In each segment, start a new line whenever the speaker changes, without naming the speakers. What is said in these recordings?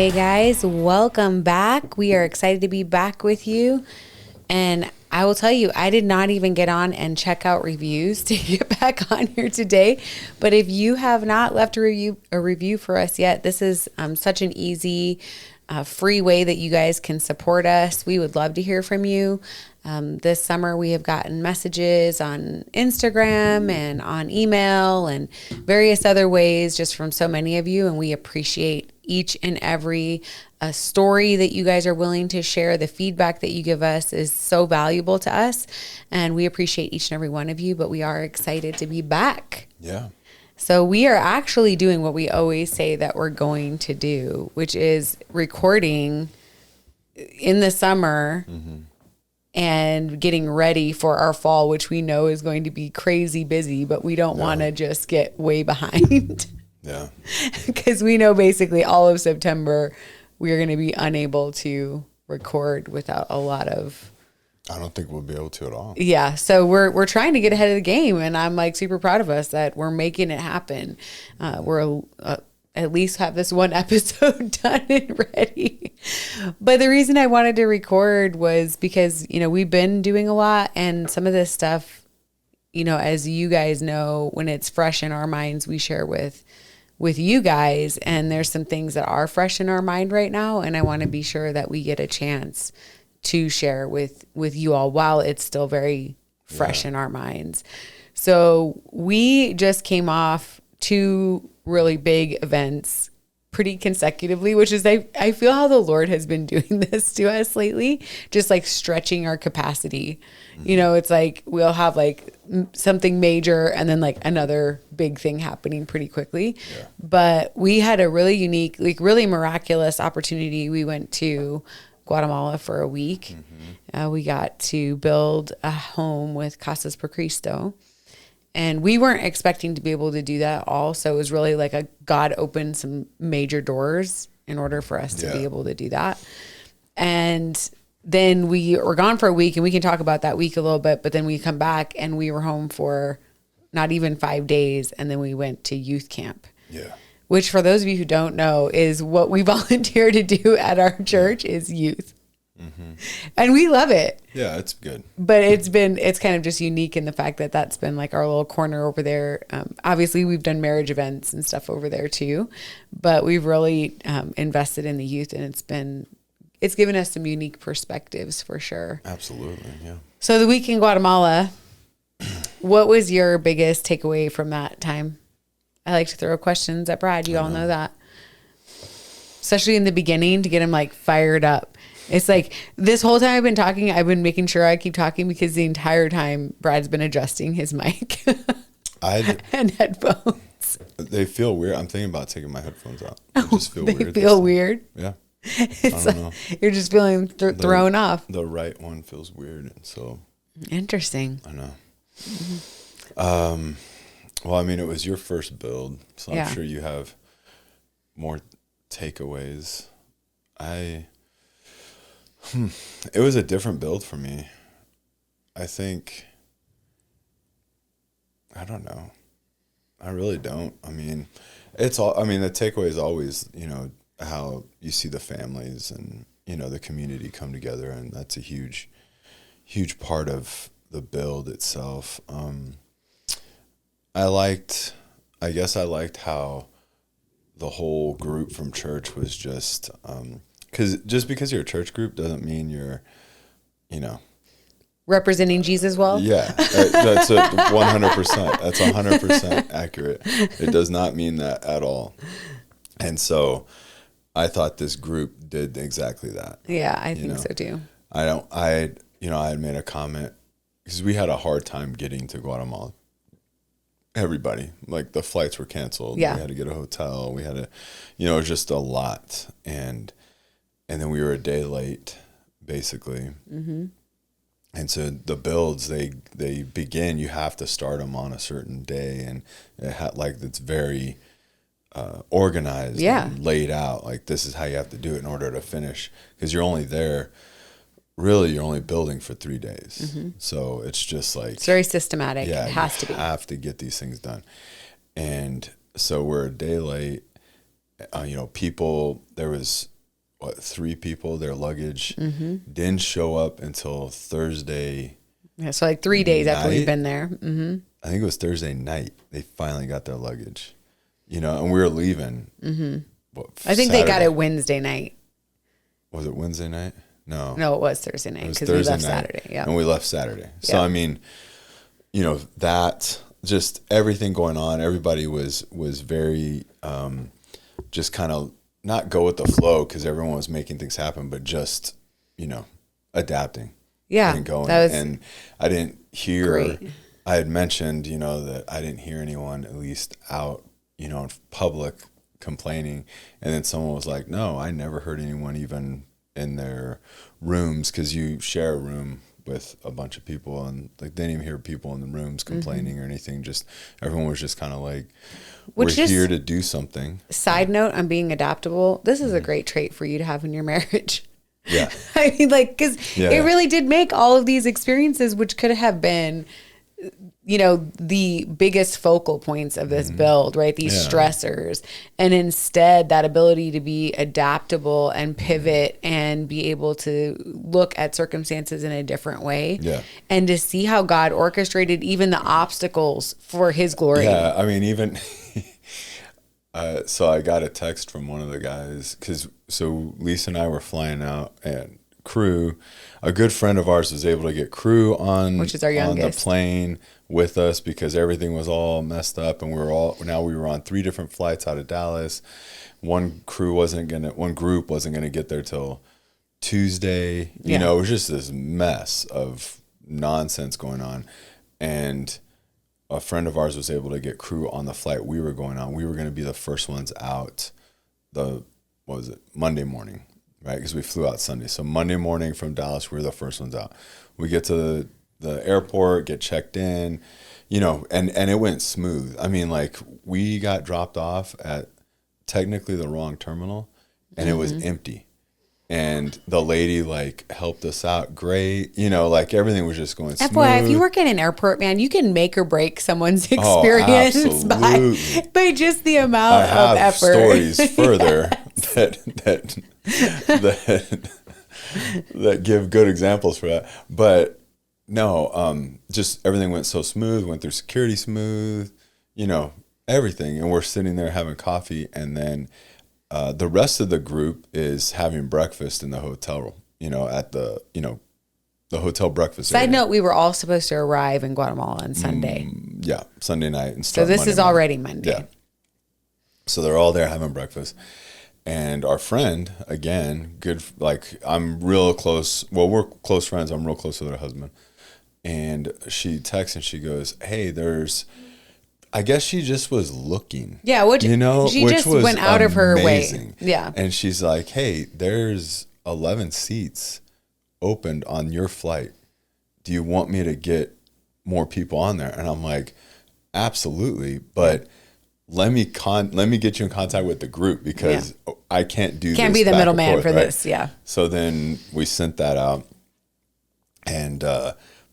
Hey guys, welcome back. We are excited to be back with you. And I will tell you, I did not even get on and check out reviews to get back on here today. But if you have not left a review for us yet, this is such an easy, free way that you guys can support us. We would love to hear from you. This summer, we have gotten messages on Instagram and on email and various other ways just from so many of you. And we appreciate each and every story that you guys are willing to share. The feedback that you give us is so valuable to us. And we appreciate each and every one of you, but we are excited to be back.
Yeah.
So we are actually doing what we always say that we're going to do, which is recording in the summer and getting ready for our fall, which we know is going to be crazy busy, but we don't want to just get way behind.
Yeah.
Because we know basically all of September we are going to be unable to record without a lot of...
I don't think we'll be able to at all.
Yeah. So we're trying to get ahead of the game, and I'm like super proud of us that we're making it happen. We're at least have this one episode done and ready. But the reason I wanted to record was because, you know, we've been doing a lot, and some of this stuff, you know, as you guys know, when it's fresh in our minds, we share with you guys, and there's some things that are fresh in our mind right now, and I want to be sure that we get a chance to share with you all while it's still very fresh in our minds. So we just came off 2 really big events pretty consecutively, which is I feel how the Lord has been doing this to us lately, just like stretching our capacity. You know, it's like we'll have like something major and then like another big thing happening pretty quickly. Yeah. But we had a really unique, like really miraculous opportunity. We went to Guatemala for a week. We got to build a home with Casas for Cristo. And we weren't expecting to be able to do that all. So it was really like God opened some major doors in order for us to be able to do that. And then we were gone for a week, and we can talk about that week a little bit, but then we come back and we were home for not even 5 days. And then we went to youth camp. Yeah. Which, for those of you who don't know, is what we volunteer to do at our church is youth. And we love it.
Yeah, it's good.
But it's kind of just unique in the fact that that's been like our little corner over there. Obviously, we've done marriage events and stuff over there too, but we've really invested in the youth, and it's given us some unique perspectives for sure.
Absolutely, yeah. So
the week in Guatemala, what was your biggest takeaway from that time? I like to throw questions at Brad. You all know that. Especially in the beginning to get him like fired up. It's like this whole time I've been talking, I've been making sure I keep talking because the entire time Brad's been adjusting his mic and headphones.
They feel weird. I'm thinking about taking my headphones out. They just feel weird.
They feel weird?
Yeah.
I don't know. You're just feeling thrown off.
The right one feels weird. And so.
Interesting.
I know. Well, I mean, it was your first build, so I'm sure you have more takeaways. It was a different build for me. I think, I don't know. I really don't. I mean, the takeaway is always, you know, how you see the families and, you know, the community come together, and that's a huge, huge part of the build itself. I guess I liked how the whole group from church was just, because you're a church group doesn't mean you're, you know,
representing Jesus well.
Yeah, that's 100%. That's 100% accurate. It does not mean that at all. And so I thought this group did exactly that.
Yeah, I think so too.
I had made a comment because we had a hard time getting to Guatemala. Everybody, like the flights were canceled. Yeah. We had to get a hotel. We had to, it was just a lot. And then we were a day late, basically. And so the builds, they begin, you have to start them on a certain day. And it's very organized and laid out. Like, this is how you have to do it in order to finish. Because you're only building for 3 days. So it's just like,
it's very systematic.
Yeah,
it has to be.
You have to get these things done. And so we're a day late. People, there was 3 people, their luggage didn't show up until Thursday.
Yeah, so like 3 days after we've
night.
been there.
I think it was Thursday night. They finally got their luggage, and we were leaving.
I think they got it Wednesday night.
Was it Wednesday night? No,
it was Thursday night because we left Saturday. Yeah,
and we left Saturday. So
Yeah.
I mean, that just everything going on. Everybody was very just kind of not go with the flow because everyone was making things happen, but just adapting.
Yeah,
And going.
that was
And I didn't hear.
great.
I had mentioned, that I didn't hear anyone at least out, in public complaining. And then someone was like, "No, I never heard anyone even in their rooms," because you share a room with a bunch of people, and like they didn't even hear people in the rooms complaining or anything. Just everyone was just kind of like,
Which
"We're
just-
here to do something."
Side note on being adaptable. This is a great trait for you to have in your marriage.
Yeah.
I mean, like, because
Yeah.
it really did make all of these experiences, which could have been, the biggest focal points of this build, right? These
Yeah.
stressors. And instead, that ability to be adaptable and pivot and be able to look at circumstances in a different way.
Yeah.
And to see how God orchestrated even the obstacles for his glory.
Yeah, I mean, even so I got a text from one of the guys so Lisa and I were flying out, and crew, a good friend of ours was able to get crew on,
Which is our
on the
youngest.
plane with us because everything was all messed up, and we were on 3 different flights out of Dallas. One group wasn't gonna get there till Tuesday. It was just this mess of nonsense going on, and a friend of ours was able to get crew on the flight we were going on. We were going to be the first ones out Monday morning, right? Because we flew out Sunday. So Monday morning from Dallas, we were the first ones out. We get to the airport, get checked in, and it went smooth. I mean, like, we got dropped off at technically the wrong terminal, and it was empty. And the lady helped us out great. Like everything was just going smooth.
FYI, if you work in an airport, man, you can make or break someone's experience by just the amount of effort.
Stories further that give good examples for that. But no, just everything went so smooth, went through security smooth, everything. And we're sitting there having coffee, and then the rest of the group is having breakfast in the hotel, at the hotel breakfast area.
Side note, we were all supposed to arrive in Guatemala on Sunday.
Yeah, Sunday night. And
So this is already Monday.
Yeah. So they're all there having breakfast. And our friend, again, I'm real close. Well, we're close friends. I'm real close with her husband. And she texts and she goes, "Hey, I guess she just was looking."
Yeah, she
which
just
was
went out of her way.
amazing.
Yeah.
And she's like, "Hey, there's 11 seats opened on your flight. Do you want me to get more people on there?" And I'm like, "Absolutely, but let me get you in contact with the group because I can't do
Can't
this
be the
back and
middleman
forth,
for
right?"
this. Yeah.
So then we sent that out, and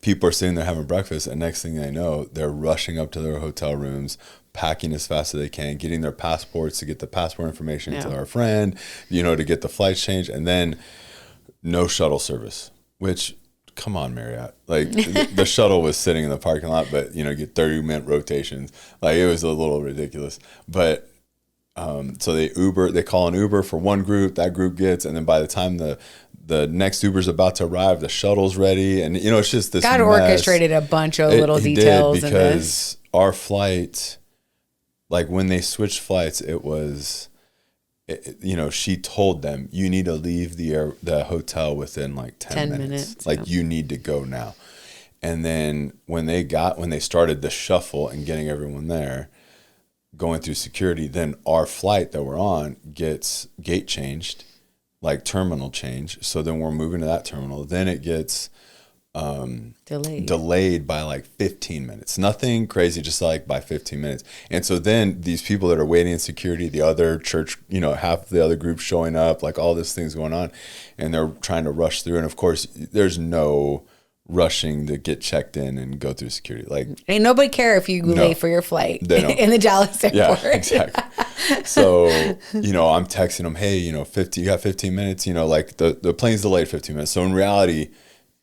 people are sitting there having breakfast, and next thing they know, they're rushing up to their hotel rooms, packing as fast as they can, getting their passports to get the passport information to our friend, to get the flights changed, and then no shuttle service, which, come on, Marriott. The shuttle was sitting in the parking lot, but, get 30-minute rotations. It was a little ridiculous. But so they call an Uber for one group, that group gets, and then by the time the next Uber's about to arrive, the shuttle's ready, and it's just this
God
mess.
orchestrated a bunch of little
He
details
did,
in this.
because our flight, when they switched flights, it was, she told them, "You need to leave the hotel within 10 minutes. You need to go now." And then when they started the shuffle and getting everyone there, going through security, then our flight that we're on gets gate changed, terminal change. So then we're moving to that terminal. Then it gets delayed by 15 minutes. Nothing crazy, just by 15 minutes. And so then these people that are waiting in security, the other church, half the other group showing up, all this thing's going on, and they're trying to rush through. And of course, there's no rushing to get checked in and go through security. Like,
ain't nobody care if you late for your flight in the Dallas airport.
Yeah, exactly. So, I'm texting them, hey, you got 15 minutes, like the plane's delayed 15 minutes. So in reality,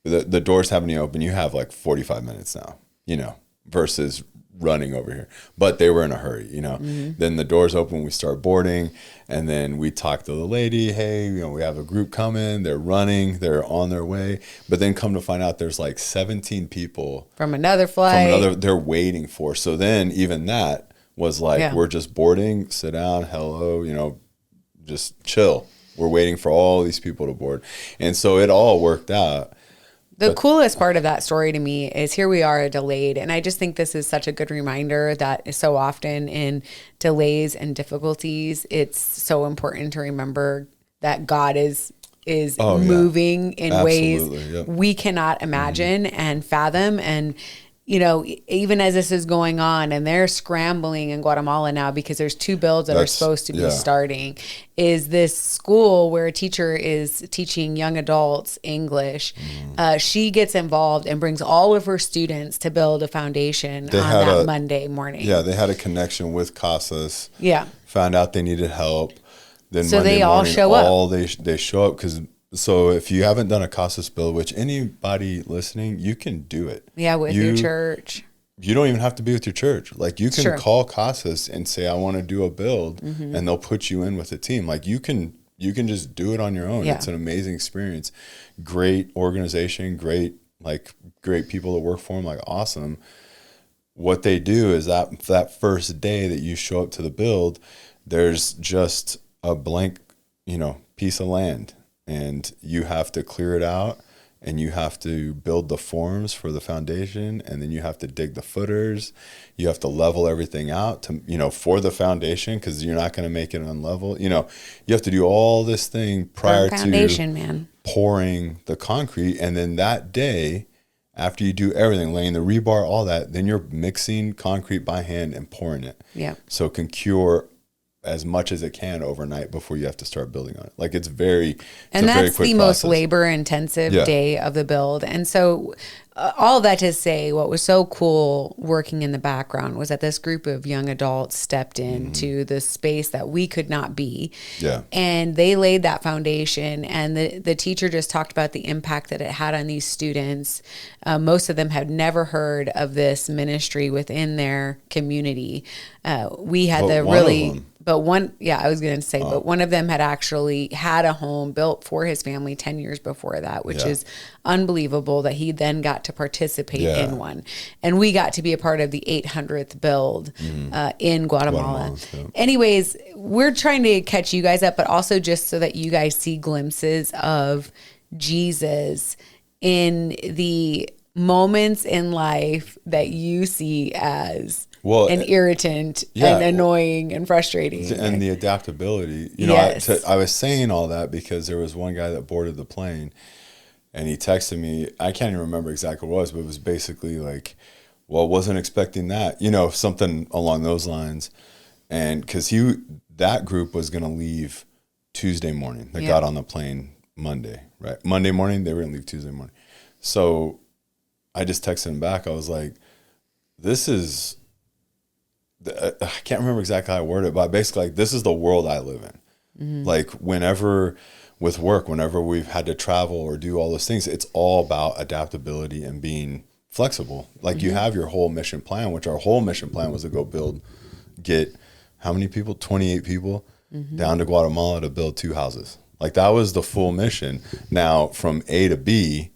the doors haven't even opened. You have like 45 minutes now, versus running over here. But they were in a hurry, Then the doors open, we start boarding, and then we talk to the lady, hey, we have a group coming, they're running, they're on their way. But then come to find out there's like 17 people
from another flight
they're waiting for. So then even that was like, we're just boarding, sit down, hello, just chill. We're waiting for all these people to board. And so it all worked out.
The coolest part of that story to me is here we are delayed. And I just think this is such a good reminder that so often in delays and difficulties, it's so important to remember that God is moving in ways we cannot imagine and fathom. And, even as this is going on and they're scrambling in Guatemala now because there's 2 builds that are supposed to be starting, is this school where a teacher is teaching young adults English. She gets involved and brings all of her students to build a foundation on that Monday morning.
Yeah, they had a connection with Casas.
Yeah.
Found out they needed help. Then
so
Monday
they all
morning,
show up.
They show up because... So if you haven't done a Casas build, which anybody listening, you can do it.
Yeah, with your church.
You don't even have to be with your church. Like you can call Casas and say, I want to do a build, and they'll put you in with a team. Like you can just do it on your own. Yeah. It's an amazing experience. Great organization, great people that work for them, like awesome. What they do is that first day that you show up to the build, there's just a blank, piece of land. And you have to clear it out, and you have to build the forms for the foundation, and then you have to dig the footers. You have to level everything out to, for the foundation, because you're not going to make it unlevel. You have to do all this thing prior to pouring the concrete. And then that day, after you do everything, laying the rebar, all that, then you're mixing concrete by hand and pouring it.
Yeah.
So it can cure as much as it can overnight before you have to start building on it. Like it's
that's the most labor intensive day of the build. And so all that to say, what was so cool working in the background was that this group of young adults stepped into the space that we could not be.
Yeah.
And they laid that foundation, and the teacher just talked about the impact that it had on these students. Most of them had never heard of this ministry within their community. We had but one of them had actually had a home built for his family 10 years before that, which is unbelievable that he then got to participate in one. And we got to be a part of the 800th build in Guatemala. Anyways, we're trying to catch you guys up, but also just so that you guys see glimpses of Jesus in the moments in life that you see as an irritant and annoying and frustrating.
And the adaptability. I was saying all that because there was one guy that boarded the plane, and he texted me. I can't even remember exactly what it was, but it was basically like, well, wasn't expecting that, something along those lines. And because that group was going to leave Tuesday morning. They got on the plane Monday, right? Monday morning, they were going to leave Tuesday morning. So I just texted him back. I was like, I can't remember exactly how I worded it, but basically, this is the world I live in. Like, whenever we've had to travel or do all those things, it's all about adaptability and being flexible. Like, you have your whole mission plan, which our whole mission plan was to get how many people? 28 people down to Guatemala to build 2 houses. Like, that was the full mission. Now, from A to B,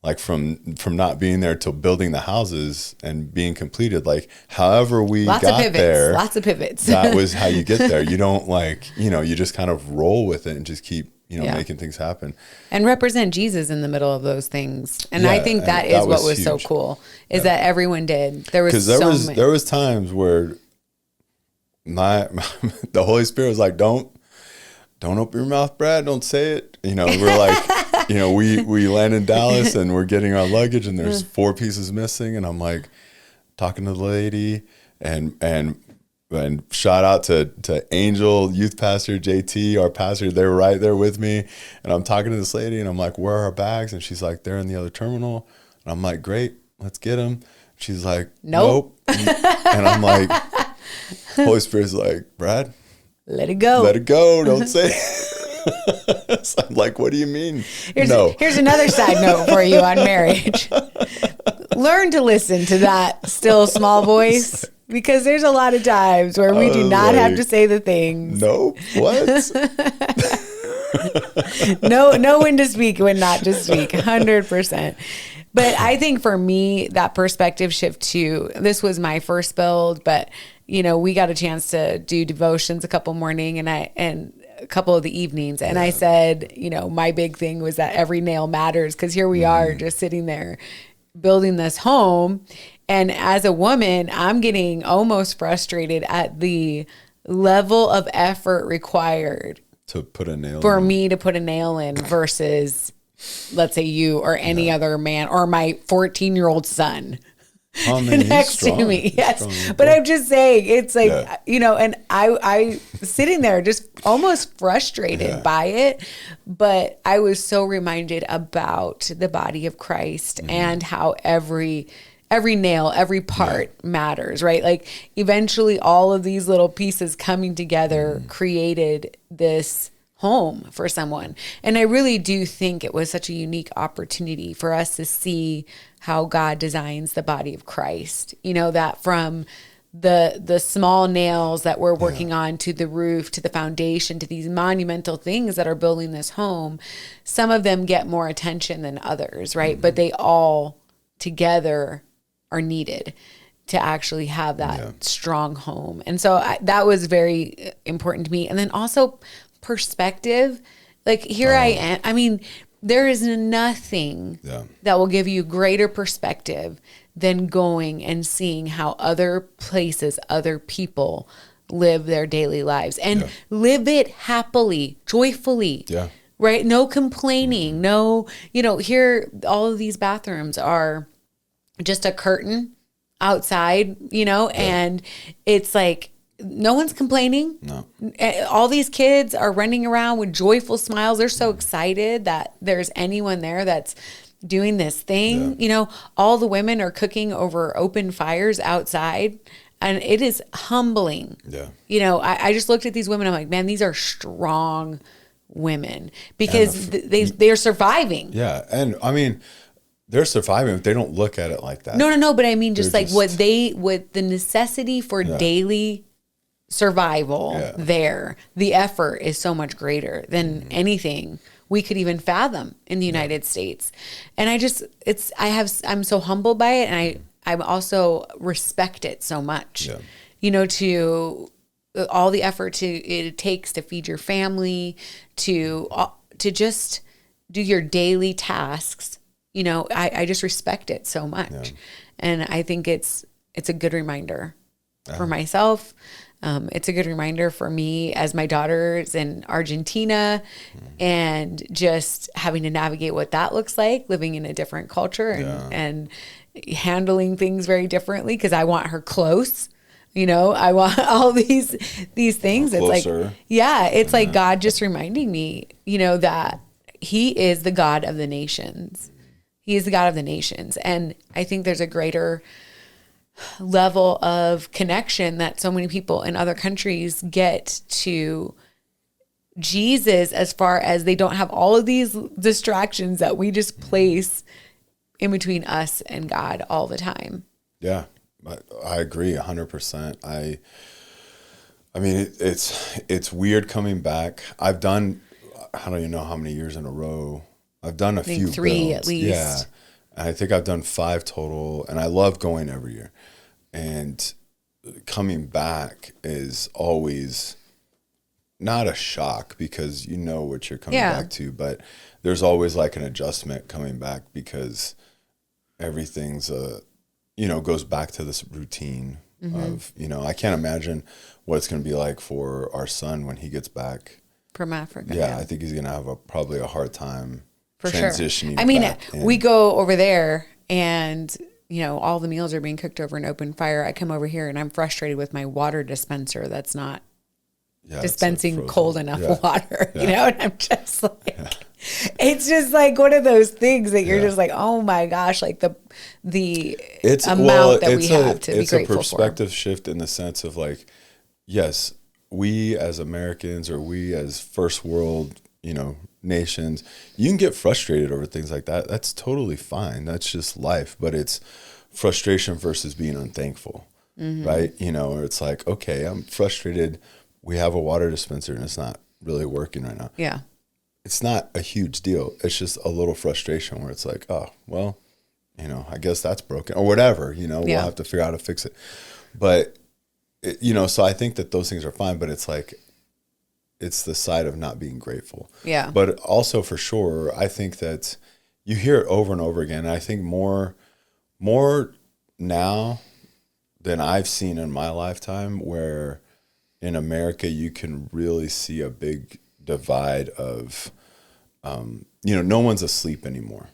like from not being there to building the houses and being completed, like however we got there,
lots of pivots.
That was how you get there. You don't you just kind of roll with it and just keep, making things happen.
And represent Jesus in the middle of those things. And I think that is what was huge. So cool is that everyone did. There
was times where the Holy Spirit was like, don't open your mouth, Brad. Don't say it. We're like, we land in Dallas and we're getting our luggage and there's 4 pieces missing. And I'm like talking to the lady and shout out to Angel, youth pastor, JT, our pastor. They were right there with me. And I'm talking to this lady and I'm like, where are our bags? And she's like, they're in the other terminal. And And I'm like, great, let's get him. She's like,
nope.
And I'm like, Holy Spirit's like, Brad,
let it go.
Let it go. Don't say it. So I'm like, what do you mean?
Here's another side note for you on marriage. Learn to listen to that still small voice, because there's a lot of times where we do not have to say the things.
Nope. What?
No when to speak, when not to speak. 100%. But I think for me, that perspective shift too, this was my first build, but we got a chance to do devotions a couple morning and a couple of the evenings. And I said, my big thing was that every nail matters, because here we are just sitting there building this home. And as a woman, I'm getting almost frustrated at the level of effort required
to put a nail
for me to put a nail in versus, let's say, you or any other man or my 14-year-old son next to me. Yes. But I'm just saying, it's like, and I sitting there just almost frustrated by it. But I was so reminded about the body of Christ and how every nail, every part matters, right? Like eventually all of these little pieces coming together created this home for someone. And I really do think it was such a unique opportunity for us to see how God designs the body of Christ, that from the small nails that we're working on to the roof, to the foundation, to these monumental things that are building this home, some of them get more attention than others, right? But they all together are needed to actually have that strong home. And so that was very important to me. And then also perspective, like here I am. I mean, there is nothing that will give you greater perspective than going and seeing how other places, other people live their daily lives and live it happily, joyfully. Right? No complaining. No, here, all of these bathrooms are just a curtain outside, and it's like, no one's complaining. No. All these kids are running around with joyful smiles. They're so excited that there's anyone there that's doing this thing. All the women are cooking over open fires outside, and it is humbling. I just looked at these women. I'm like, man, these are strong women, because they're surviving.
And I mean, they're surviving, but they don't look at it like that.
No. But I mean, just what the necessity for daily survival there, the effort is so much greater than anything we could even fathom in the United States. And I'm so humbled by it. And I also respect it so much, to all the effort it takes to feed your family, to just do your daily tasks. I just respect it so much. And I think it's a good reminder for myself. It's a good reminder for me as my daughter's in Argentina and just having to navigate what that looks like, living in a different culture and handling things very differently, because I want her close. I want all these things. It's like, it's like God just reminding me, that He is the God of the nations. He is the God of the nations. And I think there's a greater level of connection that so many people in other countries get to Jesus, as far as they don't have all of these distractions that we just place in between us and God all the time. Yeah,
I agree 100%. I mean, it's weird coming back. I've done, I don't even know how many years in a row. I've done a few
3
builds.
at least.
Yeah. I think I've done 5 total, and I love going every year. And coming back is always not a shock, because you know what you're coming back to, but there's always like an adjustment coming back, because everything's goes back to this routine of, I can't imagine what it's going to be like for our son when he gets back
from Africa.
Yeah. I think he's going to have probably a hard time transitioning.
Sure. I mean, we go over there and, all the meals are being cooked over an open fire. I come over here and I'm frustrated with my water dispenser that's not dispensing cold enough water, and I'm just like, it's just like one of those things that you're just like, oh my gosh, like the amount that we have to be grateful for.
It's a perspective shift in the sense of like, yes, we as Americans or we as first world, nations, you can get frustrated over things like that. That's totally fine. That's just life. But it's frustration versus being unthankful, right? Or it's like, okay, I'm frustrated. We have a water dispenser and it's not really working right now.
Yeah.
It's not a huge deal. It's just a little frustration where it's like, oh, well, I guess that's broken or whatever, we'll have to figure out how to fix it. But, so I think that those things are fine, but it's like, it's the side of not being grateful.
Yeah.
But also for sure, I think that you hear it over and over again. And I think more now than I've seen in my lifetime, where in America you can really see a big divide of, no one's asleep anymore,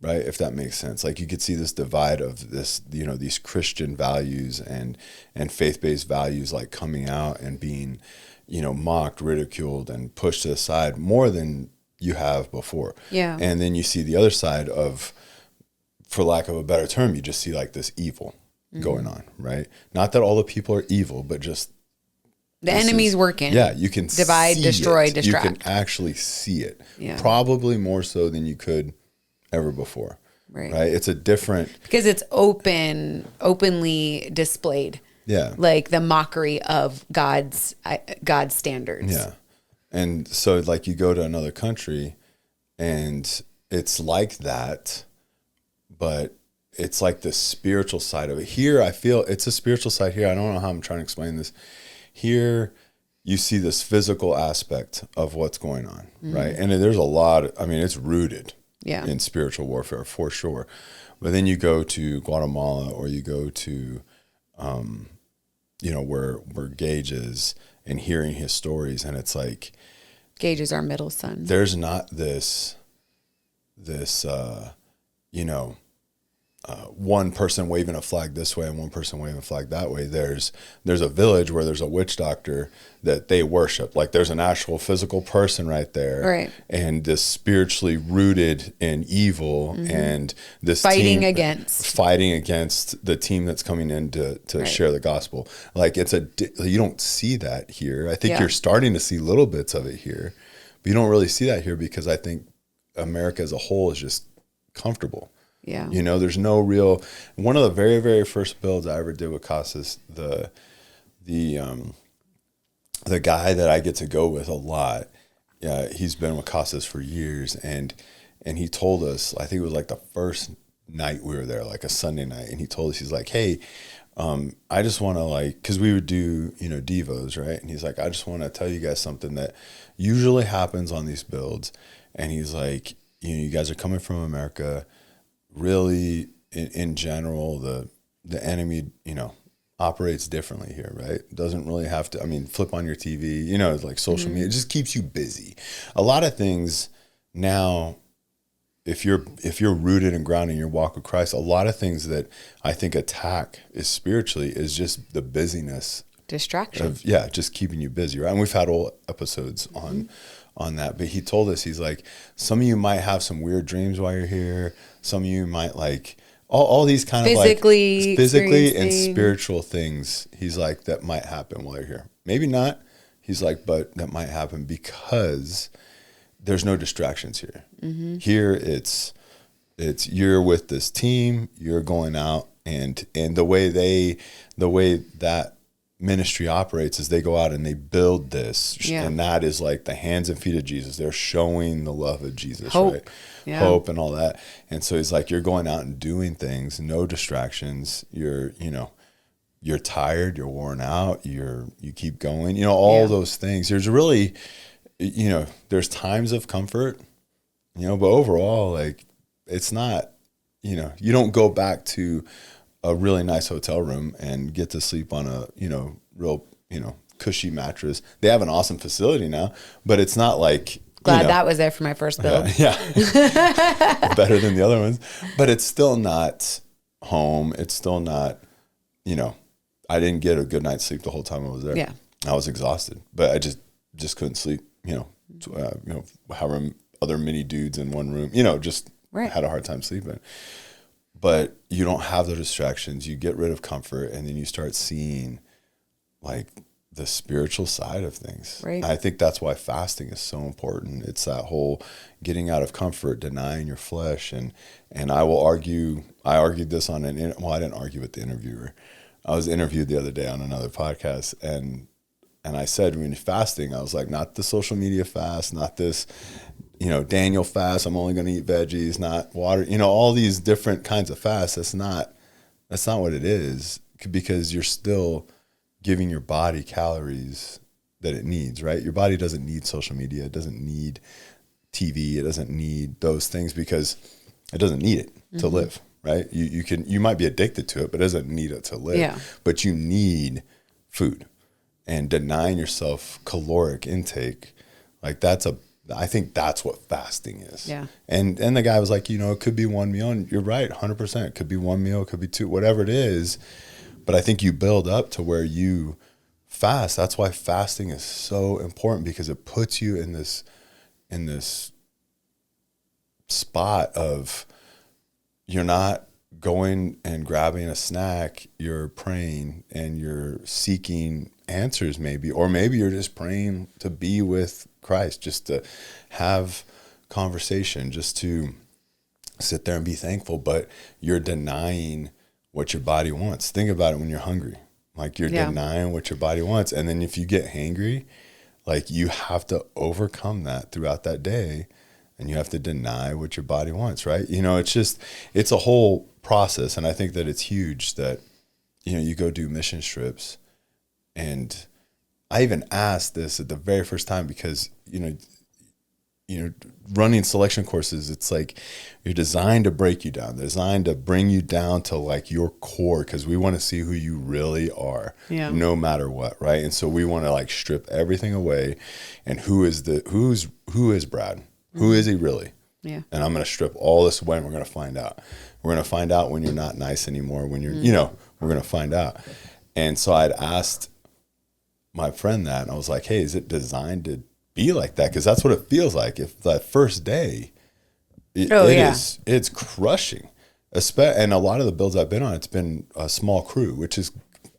right? If that makes sense. Like you could see this divide of this, these Christian values and faith-based values like coming out and being, mocked, ridiculed, and pushed to the side more than you have before.
Yeah.
And then you see the other side of, for lack of a better term, you just see like this evil going on, right? Not that all the people are evil, but just
the enemy's working.
Yeah, you can
divide, destroy,
it.
distract.
You can actually see it.
Yeah.
Probably more so than you could ever before.
Right.
It's a different,
because it's openly displayed.
Yeah.
Like the mockery of God's standards.
Yeah. And so like you go to another country and it's like that, but it's like the spiritual side of it. Here, I feel it's a spiritual side here. I don't know how I'm trying to explain this. Here, you see this physical aspect of what's going on, right? And there's a lot, it's rooted in spiritual warfare for sure. But then you go to Guatemala or you go to, where Gage is and hearing his stories. And it's like,
Gage is our middle son.
There's not this, one person waving a flag this way and one person waving a flag that way. There's a village where there's a witch doctor that they worship. Like there's an actual physical person right there.
Right.
And this spiritually rooted in evil and this
fighting
team against the team that's coming in to share the gospel. Like you don't see that here. I think you're starting to see little bits of it here, but you don't really see that here because I think America as a whole is just comfortable.
Yeah.
There's no real, one of the very, very first builds I ever did with Casas, the guy that I get to go with a lot, he's been with Casas for years. And he told us, I think it was like the first night we were there, like a Sunday night. And he told us, he's like, hey, I just want to cause we would do, Devos, right? And he's like, I just want to tell you guys something that usually happens on these builds. And he's like, you guys are coming from America. Really, in general, the enemy, operates differently here, right? Doesn't really have to, flip on your TV, it's like social media. It just keeps you busy. A lot of things now, if you're rooted and grounded in your walk with Christ, a lot of things that I think attack is spiritually is just the busyness.
Distraction.
Just keeping you busy, right? And we've had whole episodes on that. But he told us, he's like, some of you might have some weird dreams while you're here. Some of you might all these kind of physically and spiritual things. He's like, that might happen while you're here. Maybe not. He's like, but that might happen because there's no distractions here. Here it's you're with this team, you're going out and the way that ministry operates is they go out and they build this and that is like the hands and feet of Jesus. They're showing the love of Jesus,
hope.
Right? Yeah. Hope and all that. And so he's like, you're going out and doing things, no distractions. You're tired, you're worn out, you keep going, all those things. There's really, there's times of comfort, but overall, like it's not, you don't go back to a really nice hotel room and get to sleep on a, real, cushy mattress. They have an awesome facility now, but it's not like,
glad that was there for my first build.
Better than the other ones, but it's still not home. It's still not, I didn't get a good night's sleep the whole time I was there. Yeah. I was exhausted, but I just couldn't sleep, however other mini dudes in one room, just had a hard time sleeping. But you don't have the distractions. You get rid of comfort, and then you start seeing like the spiritual side of things.
Right.
I think that's why fasting is so important. It's that whole getting out of comfort, denying your flesh. And I argued this on I didn't argue with the interviewer. I was interviewed the other day on another podcast, and I said, when you're fasting, I was like, not the social media fast, not this, Daniel fast, I'm only going to eat veggies, not water, all these different kinds of fasts. That's not what it is, because you're still giving your body calories that it needs, right? Your body doesn't need social media. It doesn't need TV. It doesn't need those things, because it doesn't need it to live, right? You might be addicted to it, but it doesn't need it to live.
Yeah.
But you need food, and denying yourself caloric intake, I think that's what fasting is.
Yeah.
And the guy was like, it could be one meal, and you're right, 100%. It could be one meal, it could be two, whatever it is. But I think you build up to where you fast. That's why fasting is so important, because it puts you in this spot of, you're not going and grabbing a snack, you're praying and you're seeking answers, maybe, or maybe you're just praying to be with Christ, just to have conversation, just to sit there and be thankful, but you're denying what your body wants. Think about it when you're hungry. Like, you're denying what your body wants. And then if you get hangry, like, you have to overcome that throughout that day, and you have to deny what your body wants, right? It's a whole process. And I think that it's huge that, you go do mission trips. And I even asked this at the very first time, because, running selection courses, it's like, you're designed to break you down. They're designed to bring you down to like your core, because we want to see who you really are, no matter what, right? And so we want to like strip everything away. And who is Brad? Who is he really?
Yeah.
And I'm going to strip all this away, and we're going to find out. We're going to find out when you're not nice anymore, when you're, we're going to find out. And so I'd asked my friend that, and I was like, hey, is it designed to be like that? Because that's what it feels like. If that first day, it's crushing. And a lot of the builds I've been on, it's been a small crew, which is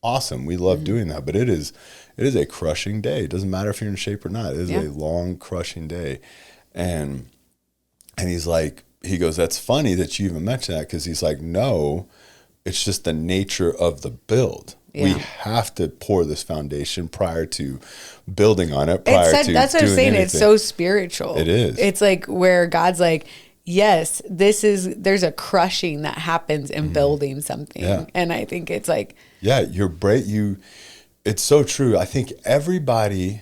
awesome. We love doing that, but it is a crushing day. It doesn't matter if you're in shape or not. It is a long, crushing day. And he's like, he goes, that's funny that you even mentioned that, because he's like, no, it's just the nature of the build. Yeah. We have to pour this foundation prior to building on it. That's what I'm saying. Anything.
It's so spiritual.
It is.
It's like where God's like, yes, there's a crushing that happens in building something. Yeah. And I think it's like, it's so true. I think everybody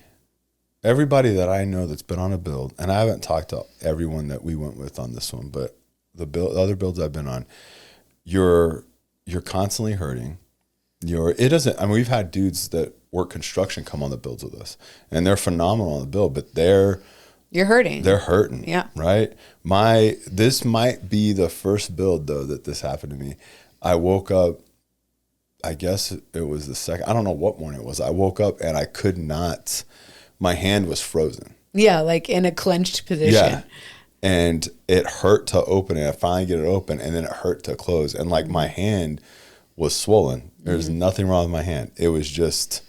that I know that's been on a build, and I haven't talked to everyone that we went with on this one, but the other builds I've been on, you're constantly hurting. We've had dudes that work construction come on the builds with us, and they're phenomenal on the build, but you're hurting. They're hurting. Yeah.
Right. This might be the first build though that this happened to me. I woke up, I guess it was the second, I don't know what morning it was. I woke up and I could not, my hand was frozen.
Yeah. Like in a clenched position. Yeah.
And it hurt to open it. I finally get it open, and then it hurt to close. And like my hand was swollen. There's nothing wrong with my hand. It was just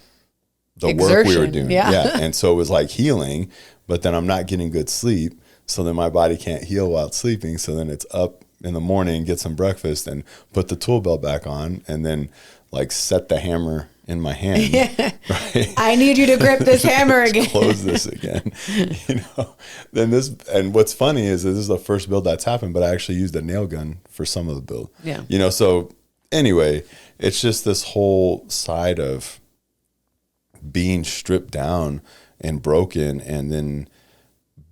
the
exertion.
Work we were doing.
Yeah.
And so it was like healing, but then I'm not getting good sleep. So then my body can't heal while it's sleeping. So then it's up in the morning, get some breakfast, and put the tool belt back on, and then like set the hammer in my hand. Yeah. Right?
I need you to grip this hammer again.
Close this again. And what's funny is this is the first build that's happened, but I actually used a nail gun for some of the build.
Yeah.
So anyway, it's just this whole side of being stripped down and broken, and then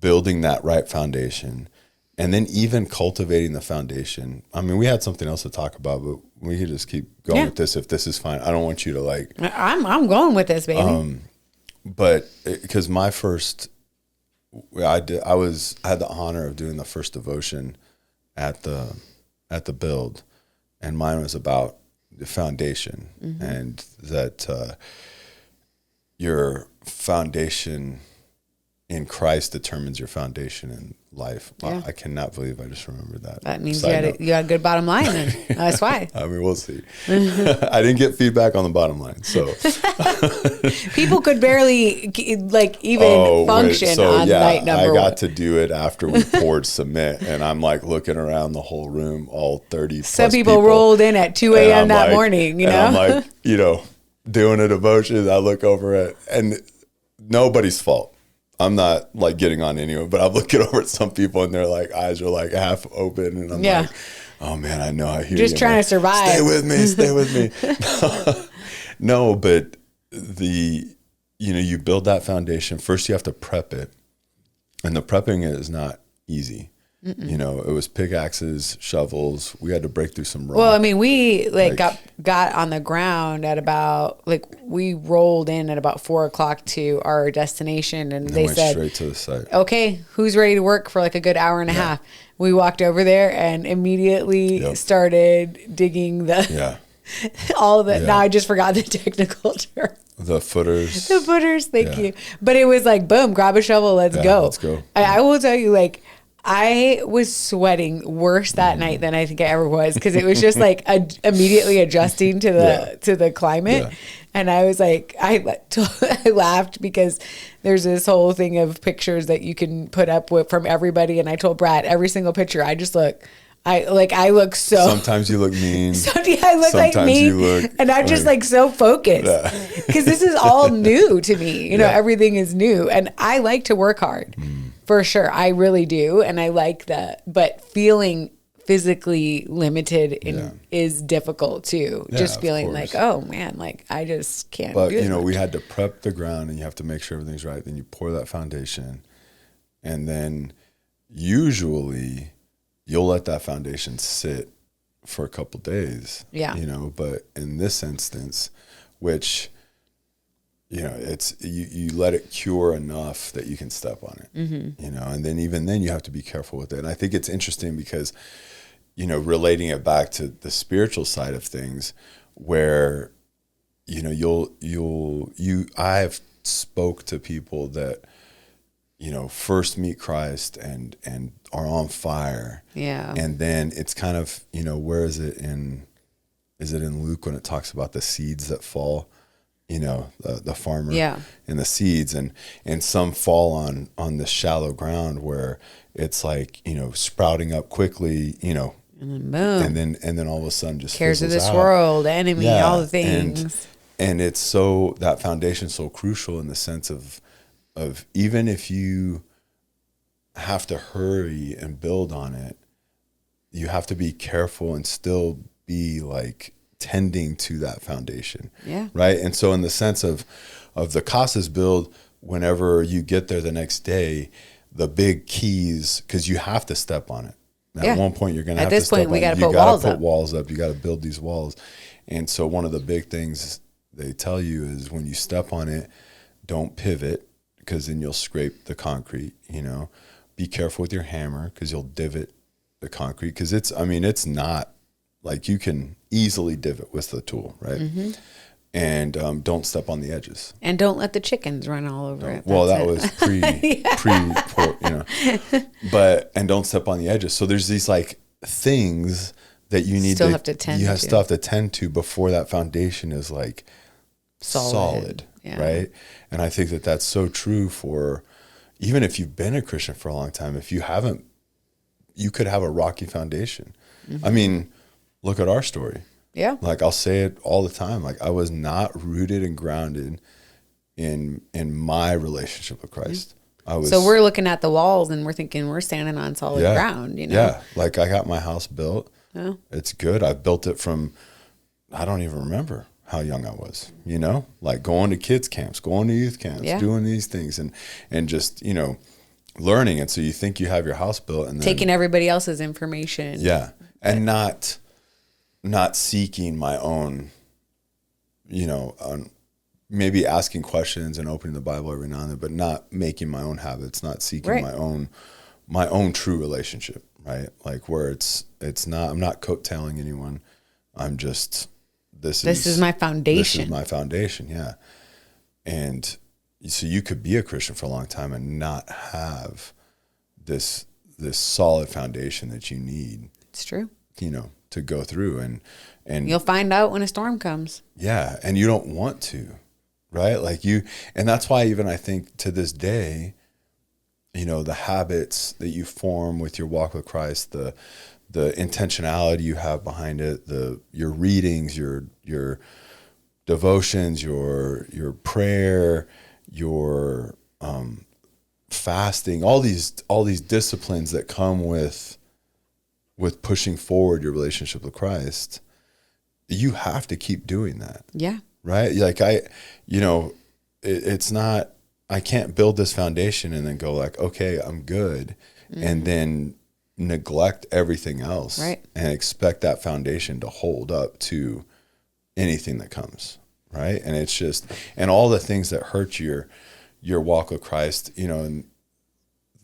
building that right foundation, and then even cultivating the foundation. I mean, we had something else to talk about, but we could just keep going with this if this is fine. I don't want you to like.
I'm going with this, baby.
But because my first, I had the honor of doing the first devotion at the build, and mine was about the foundation, and that your foundation in Christ determines your foundation in life.
Yeah.
I cannot believe I just remembered that.
That means you had a good bottom line then. That's why.
I mean, we'll see. I didn't get feedback on the bottom line. So
people could barely even function on night number one.
I got to do it after we poured cement, and I'm like looking around the whole room, all 30
Some people rolled in at 2 a.m. that morning,
and I'm like, doing a devotion. I look over at, and nobody's fault. I'm not like getting on anyone, but I'm looking over at some people and their like eyes are like half open, and I'm like, oh man, I know, I hear you.
Just trying to survive.
Stay with me. No, but you build that foundation. First you have to prep it. And the prepping is not easy. Mm-mm. It was pickaxes, shovels. We had to break through some rock.
Well, I mean, we got on the ground at about we rolled in at about 4:00 to our destination, and they said
straight to the site.
Okay, who's ready to work for like a good hour and a half? We walked over there and immediately started digging all of it. Now I just forgot the technical term.
The footers.
Thank you. But it was like, boom, grab a shovel, let's go.
Let's go.
I will tell you, I was sweating worse that night than I think I ever was, because it was just immediately adjusting to the climate. Yeah. And I was like, I laughed because there's this whole thing of pictures that you can put up from everybody. And I told Brad, every single picture, I just look. I look so.
Sometimes you look mean.
I look like me, and I'm just so focused because this is all new to me. Everything is new, and I like to work hard for sure. I really do, and I like that. But feeling physically limited is difficult too. Just feeling oh man, I just can't.
But we had to prep the ground, and you have to make sure everything's right. Then you pour that foundation, and then usually you'll let that foundation sit for a couple days. Yeah. But in this instance, which, it's, you let it cure enough that you can step on it, and then even then you have to be careful with it. And I think it's interesting because, relating it back to the spiritual side of things where, I've spoke to people that, first meet Christ and are on fire. Yeah. And then it's kind of, where is it in Luke when it talks about the seeds that fall, the farmer and the seeds and some fall on the shallow ground where it's sprouting up quickly, and then boom. And then all of a sudden just
cares of this world, enemy, all the things.
And it's so, that foundation's so crucial in the sense of even if you have to hurry and build on it, you have to be careful and still be tending to that foundation. Yeah. Right. And so in the sense of the Casas build, whenever you get there the next day, the big keys, because you have to step on it. At one point, you're going to have to step on it.
We got to put walls up.
Walls up. You got to build these walls. And so one of the big things they tell you is when you step on it, don't pivot, because then you'll scrape the concrete. Be careful with your hammer because you'll divot the concrete, because it's not you can easily divot with the tool, right? Mm-hmm. And don't step on the edges,
and don't let the chickens run all over it.
Well, that was but don't step on the edges. So there's these things that you need
still have to tend
to before that foundation is solid. Yeah. Right. And I think that that's so true for, even if you've been a Christian for a long time, if you haven't, you could have a rocky foundation. Mm-hmm. I mean, look at our story. Yeah. I'll say it all the time. I was not rooted and grounded in my relationship with Christ.
Mm-hmm. So we're looking at the walls and we're thinking we're standing on solid ground,
Yeah. I got my house built. Yeah. It's good. I built it from, I don't even remember how young I was, going to kids camps, going to youth camps, doing these things and just, learning. And so you think you have your house built and then
taking everybody else's information.
Yeah. And not seeking my own, maybe asking questions and opening the Bible every now and then, but not making my own habits, not seeking my own true relationship, right? Where it's not, I'm not coattailing anyone. I'm just, This is my foundation. Yeah. And so you could be a Christian for a long time and not have this solid foundation that you need.
It's true.
To go through and
you'll find out when a storm comes.
Yeah. And you don't want to, right? Like and that's why even I think to this day, the habits that you form with your walk with Christ, the intentionality you have behind it, your readings, your devotions, your prayer, your fasting, all these disciplines that come with pushing forward your relationship with Christ, you have to keep doing that.
Yeah.
Right? Like it's not, I can't build this foundation and then go like, okay, I'm good. Mm-hmm. And then neglect everything else.
Right.
And expect that foundation to hold up to anything that comes. Right. And it's just, and all the things that hurt your walk with Christ, and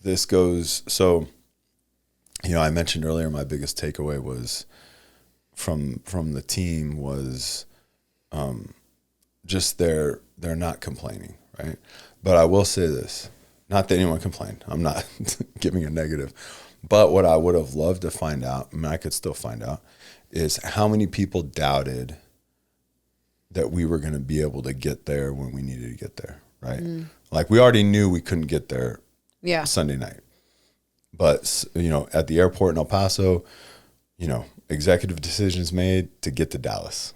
this goes, so, I mentioned earlier, my biggest takeaway was from the team was just they're not complaining, right? But I will say this, not that anyone complained. I'm not giving a negative. But what I would have loved to find out, I mean, I could still find out, is how many people doubted that we were going to be able to get there when we needed to get there, right? Mm. Like we already knew we couldn't get there Sunday night. But, at the airport in El Paso, executive decisions made to get to Dallas,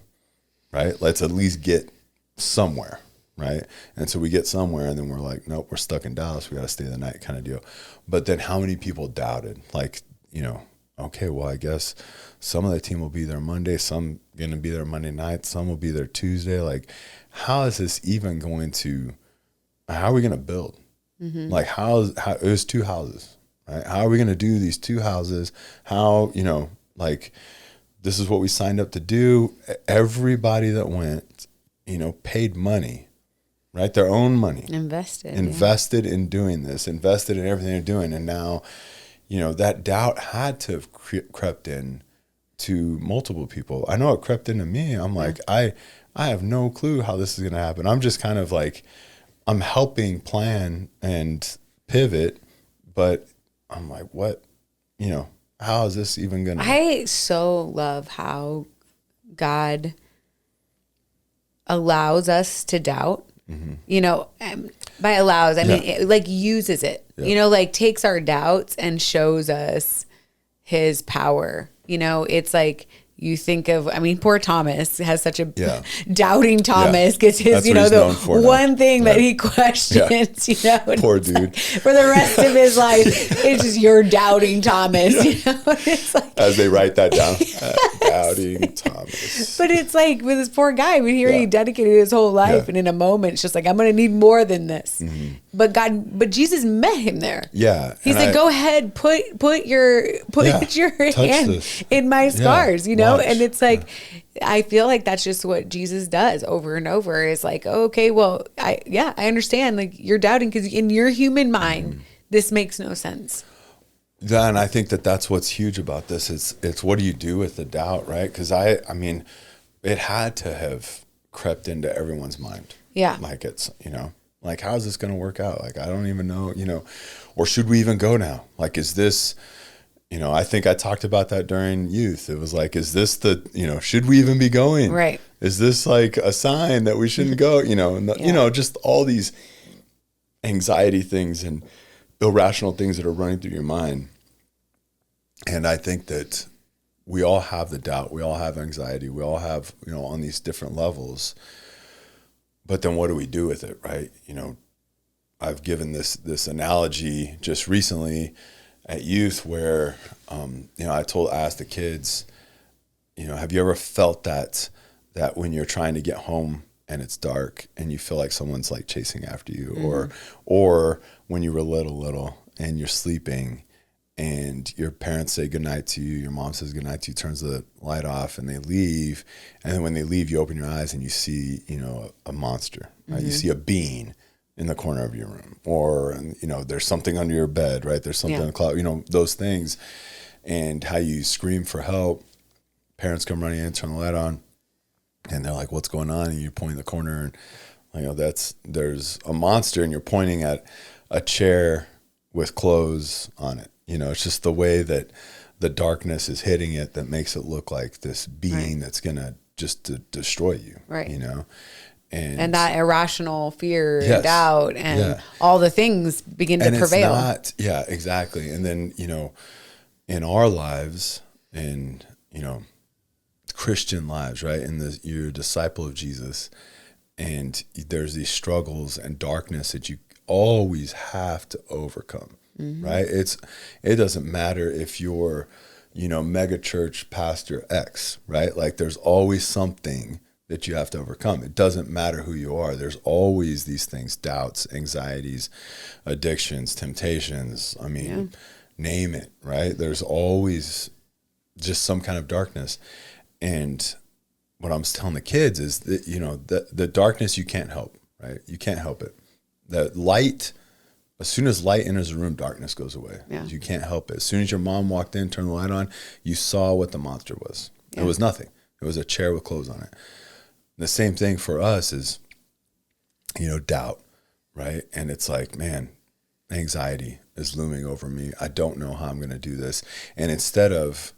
right? Let's at least get somewhere, right? And so we get somewhere and then we're like, nope, we're stuck in Dallas. We got to stay the night kind of deal. But then how many people doubted? Like, okay, well, I guess some of the team will be there Monday, some going to be there Monday night, some will be there Tuesday. Like, how is this even going to, how are we going to build? Mm-hmm. Like, how it was 2 houses. Right? How are we going to do these 2 houses? How, like, this is what we signed up to do. Everybody that went, paid money, right? Their own money. Invested in doing this, invested in everything they're doing. And now, that doubt had to have crept in to multiple people. I know it crept into me. I'm like, I have no clue how this is going to happen. I'm just kind of like, I'm helping plan and pivot, but I'm like, what, how is this even going to?
I so love how God allows us to doubt, mm-hmm. By allows, I mean, it, uses it, takes our doubts and shows us his power. It's like, you think of, poor Thomas has such a doubting Thomas gets his, the one thing that he questions,
Poor dude.
For the rest of his life, it's just you're doubting Thomas, It's like,
as they write that down, doubting Thomas.
But it's like with this poor guy, he dedicated his whole life, and in a moment, it's just like, I'm going to need more than this. Mm-hmm. But Jesus met him there.
Yeah.
He's like, go ahead, put your hand in my scars, Watch. And it's like, I feel like that's just what Jesus does over and over. Is like, okay, well, I understand. Like, you're doubting because in your human mind, this makes no sense.
Yeah, and I think that's what's huge about this. It's what do you do with the doubt, right? Because I mean, it had to have crept into everyone's mind.
Yeah.
Like it's, like, how's this going to work out? Like, I don't even know, or should we even go now? Like, is this, I think I talked about that during youth. It was like, is this should we even be going?
Right.
Is this like a sign that we shouldn't go? Just all these anxiety things and irrational things that are running through your mind. And I think that we all have the doubt. We all have anxiety. We all have, on these different levels. But then what do we do with it, right? I've given this analogy just recently at youth where, I asked the kids, have you ever felt that when you're trying to get home and it's dark and you feel like someone's like chasing after you, mm-hmm. or when you were little and you're sleeping and your parents say goodnight to you, your mom says goodnight to you, turns the light off and they leave. And then when they leave, you open your eyes and you see, a monster, right? Mm-hmm. You see a being in the corner of your room, or, there's something under your bed, right? There's something in the closet, those things, and how you scream for help. Parents come running in, turn the light on, and they're like, what's going on? And you point in the corner and You know, there's a monster and you're pointing at a chair with clothes on it. You know, it's just the way that the darkness is hitting it that makes it look like this being that's going to just destroy you.
Right.
You know,
and that irrational fear and doubt and all the things begin to prevail.
Yeah, exactly. And then, you know, in our lives, in, you know, Christian lives, right? And you're a disciple of Jesus, and there's these struggles and darkness that you always have to overcome, right? It doesn't matter if you're, you know, mega church pastor X, right? Like there's always something that you have to overcome. It doesn't matter who you are. There's always these things, doubts, anxieties, addictions, temptations. I mean, name it, right? There's always just some kind of darkness. And what I'm telling the kids is that, you know, the darkness you can't help, right? You can't help it. The light, as soon as light enters the room, darkness goes away. Yeah. You can't help it. As soon as your mom walked in, turned the light on, you saw what the monster was. Yeah. It was nothing. It was a chair with clothes on it. The same thing for us is, you know, doubt, right? And it's like, man, anxiety is looming over me. I don't know how I'm going to do this. And instead of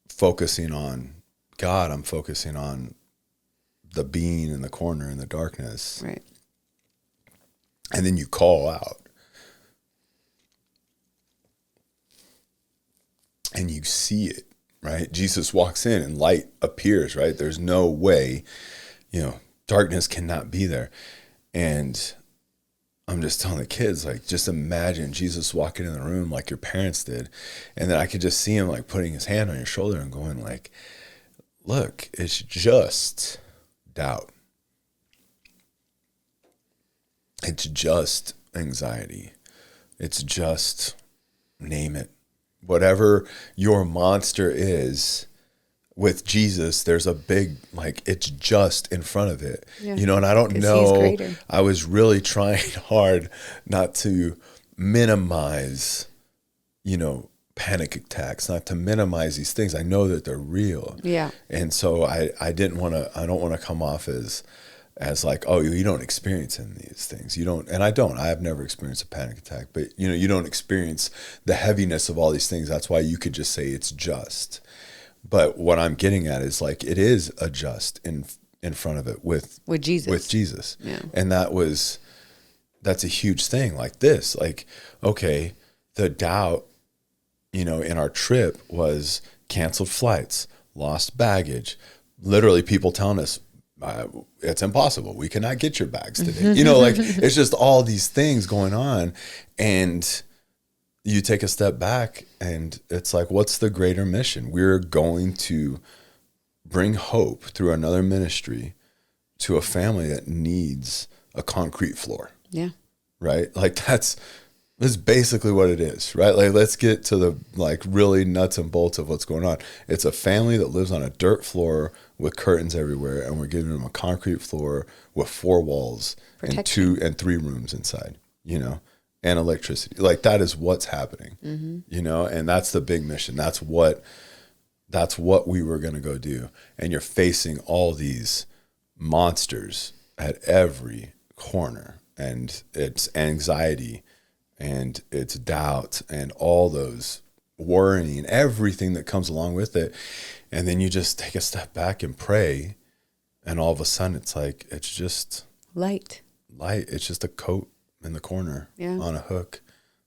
focusing on God, I'm focusing on the being in the corner in the darkness.
Right.
And then you call out. And you see it, right? Jesus walks in and light appears, right? There's no way, you know, darkness cannot be there. And I'm just telling the kids, like, just imagine Jesus walking in the room like your parents did. And then I could just see him like putting his hand on your shoulder and going like, look, it's just doubt. It's just anxiety. It's just, name it. Whatever your monster is, with Jesus, there's a big, like, it's just in front of it. Yeah. You know, and I don't know, I was really trying hard not to minimize, you know, panic attacks, not to minimize these things. I know that they're real. Yeah. And so I don't want to come off as like, oh, you don't experience any of these things. You don't, and I don't. I have never experienced a panic attack, but you know, you don't experience the heaviness of all these things. That's why you could just say it's just. But what I'm getting at is like, it is a just in front of it with Jesus. With Jesus. Yeah. And that's a huge thing. Like this, like, okay, the doubt, you know, in our trip was canceled flights, lost baggage, literally people telling us, it's impossible. We cannot get your bags today. You know, like it's just all these things going on. And you take a step back and it's like, what's the greater mission? We're going to bring hope through another ministry to a family that needs a concrete floor. Yeah. Right. Like that's basically what it is, right? Like, let's get to the like really nuts and bolts of what's going on. It's a family that lives on a dirt floor with curtains everywhere, and we're giving them a concrete floor with 4 walls and 2 and 3 rooms inside, you know, and electricity. Like that is what's happening, you know, and that's the big mission. That's what we were going to go do. And you're facing all these monsters at every corner, and it's anxiety, and it's doubt, and all those worrying and everything that comes along with it. And then you just take a step back and pray, and all of a sudden it's like, it's just light. It's just a coat in the corner on a hook.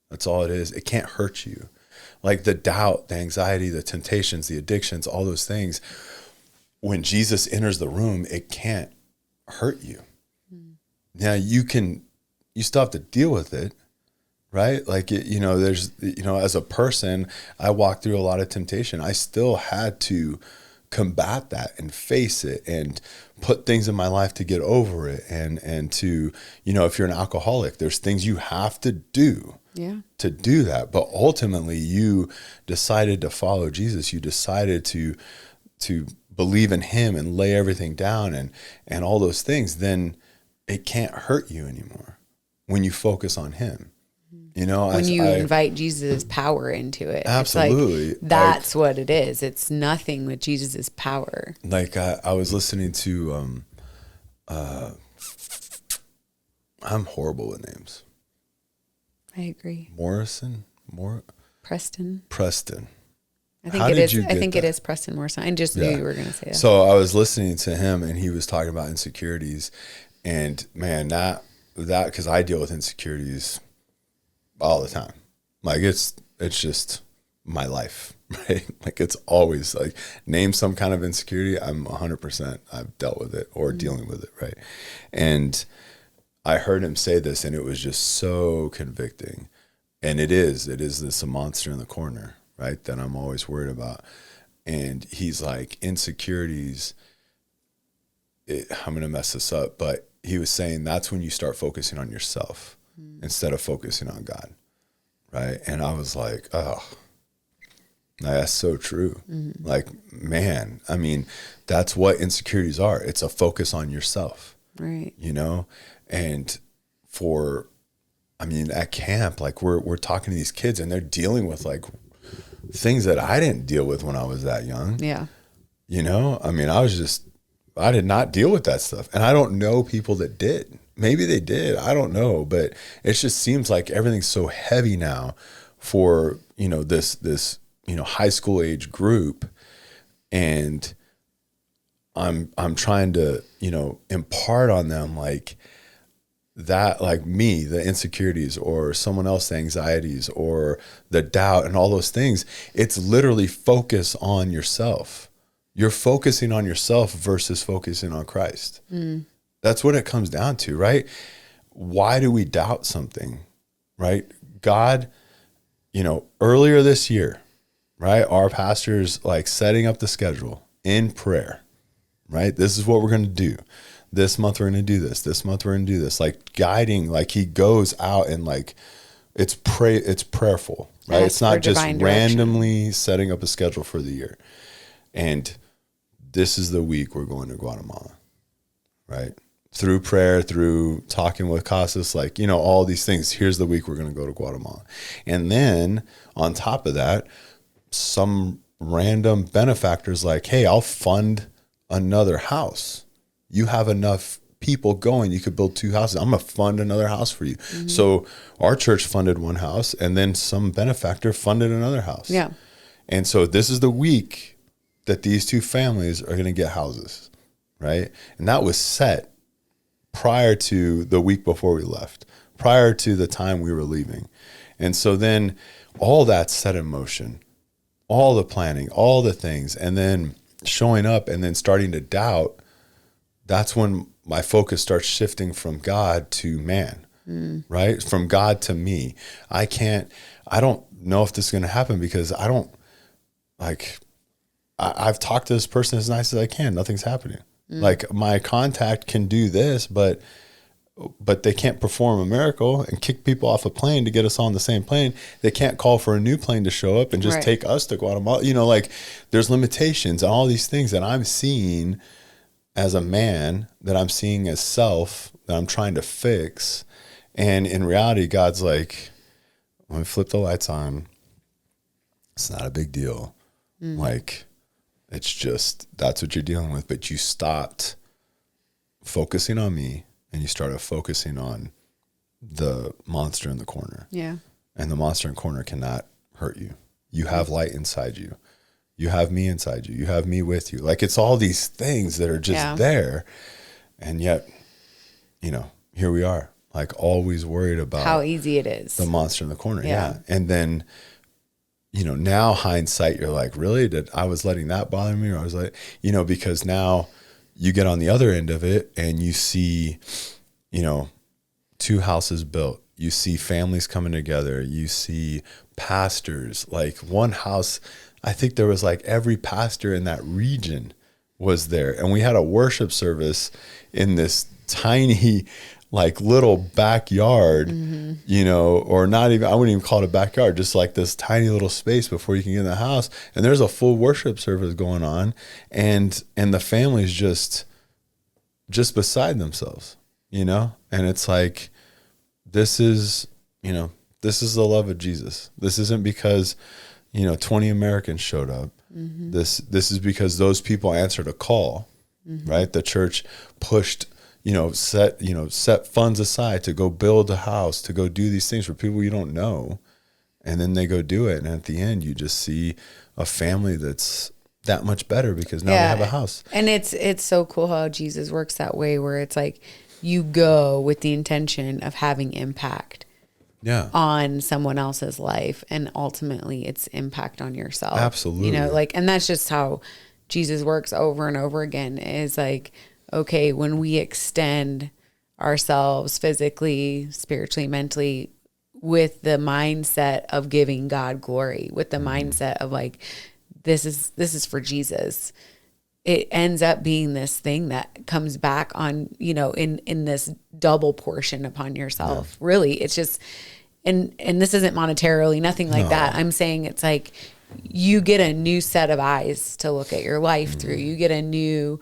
That's all it is. It can't hurt you. Like the doubt, the anxiety, the temptations, the addictions, all those things. When Jesus enters the room, it can't hurt you. Now you still have to deal with it. Right? Like, you know, there's, you know, as a person, I walked through a lot of temptation. I still had to combat that and face it and put things in my life to get over it. And to, you know, if you're an alcoholic, there's things you have to do to do that. But ultimately you decided to follow Jesus. You decided to believe in him and lay everything down and all those things. Then it can't hurt you anymore when you focus on him. You know,
when you invite Jesus' power into it.
Absolutely.
It's like, that's like, what it is. It's nothing with Jesus' power.
Like I was listening to I'm horrible with names.
I agree.
Preston.
I think it is. I think it is Preston Morrison. I just knew you were going to say that.
So I was listening to him, and he was talking about insecurities, and man, that because I deal with insecurities all the time. Like it's just my life, right? Like it's always like name some kind of insecurity. I'm 100%. I've dealt with it or dealing with it, right? And I heard him say this, and it was just so convicting. And it is this a monster in the corner, right? That I'm always worried about. And he's like, insecurities, I'm going to mess this up, but he was saying that's when you start focusing on yourself instead of focusing on God, right? And I was like, oh, that's so true. Mm-hmm. Like, man, I mean, that's what insecurities are. It's a focus on yourself,
right?
You know? And at camp, like we're talking to these kids, and they're dealing with like things that I didn't deal with when I was that young.
Yeah.
You know, I mean, I did not deal with that stuff. And I don't know people that did. Maybe they did. I don't know. But it just seems like everything's so heavy now for, you know, this, you know, high school age group. And I'm trying to, you know, impart on them like that, like me, the insecurities or someone else, the anxieties or the doubt and all those things. It's literally focus on yourself. You're focusing on yourself versus focusing on Christ. Mm. That's what it comes down to, right? Why do we doubt something, right? God, you know, earlier this year, right? Our pastor's like setting up the schedule in prayer, right? This is what we're going to do. This month we're going to do this. This month we're going to do this. Like guiding, like he goes out and like it's prayerful, right? It's not just randomly setting up a schedule for the year. And this is the week we're going to Guatemala, right? Through prayer, through talking with Casas, like, you know, all these things. Here's the week we're going to go to Guatemala. And then on top of that, some random benefactor's like, hey, I'll fund another house. You have enough people going, you could build 2 houses. I'm going to fund another house for you. Mm-hmm. So our church funded one house, and then some benefactor funded another house.
Yeah.
And so this is the week that these 2 families are going to get houses, right? And that was set prior to the week before we left, prior to the time we were leaving. And so then all that's set in motion, all the planning, all the things, and then showing up and then starting to doubt. That's when my focus starts shifting from God to man, right? From God to me. I don't know if this is going to happen because I've talked to this person as nice as I can. Nothing's happening. Like my contact can do this, but they can't perform a miracle and kick people off a plane to get us on the same plane. They can't call for a new plane to show up and just take us to Guatemala. You know, like there's limitations on all these things that I'm seeing as a man, that I'm seeing as self, that I'm trying to fix. And in reality, God's like, when we flip the lights on, it's not a big deal. Like, it's just, that's what you're dealing with. But you stopped focusing on me and you started focusing on the monster in the corner.
Yeah.
And the monster in the corner cannot hurt you. You have light inside you. You have me inside you. You have me with you. Like it's all these things that are just there. And yet, you know, here we are, like always worried about
how easy it is.
The monster in the corner. Yeah. And then, you know, now hindsight, you're like, really? I was letting that bother me? Or I was like, you know, because now you get on the other end of it and you see, you know, 2 houses built. You see families coming together. You see pastors, like one house. I think there was like every pastor in that region was there. And we had a worship service in this tiny, like little backyard, you know, or not even, I wouldn't even call it a backyard, just like this tiny little space before you can get in the house. And there's a full worship service going on. And the family's just beside themselves, you know? And it's like, this is, you know, this is the love of Jesus. This isn't because, you know, 20 Americans showed up. This is because those people answered a call, right? The church pushed, set funds aside to go build a house, to go do these things for people you don't know. And then they go do it. And at the end, you just see a family that's that much better because now they have a house.
And it's so cool how Jesus works that way, where it's like you go with the intention of having impact on someone else's life, and ultimately it's impact on yourself.
Absolutely.
And that's just how Jesus works over and over again, is like, okay, when we extend ourselves physically, spiritually, mentally, with the mindset of giving God glory, with the mindset of like, this is for Jesus, it ends up being this thing that comes back on, in this double portion upon yourself. Yeah. Really, it's just, and this isn't monetarily, nothing like that. I'm saying it's like you get a new set of eyes to look at your life through. You get a new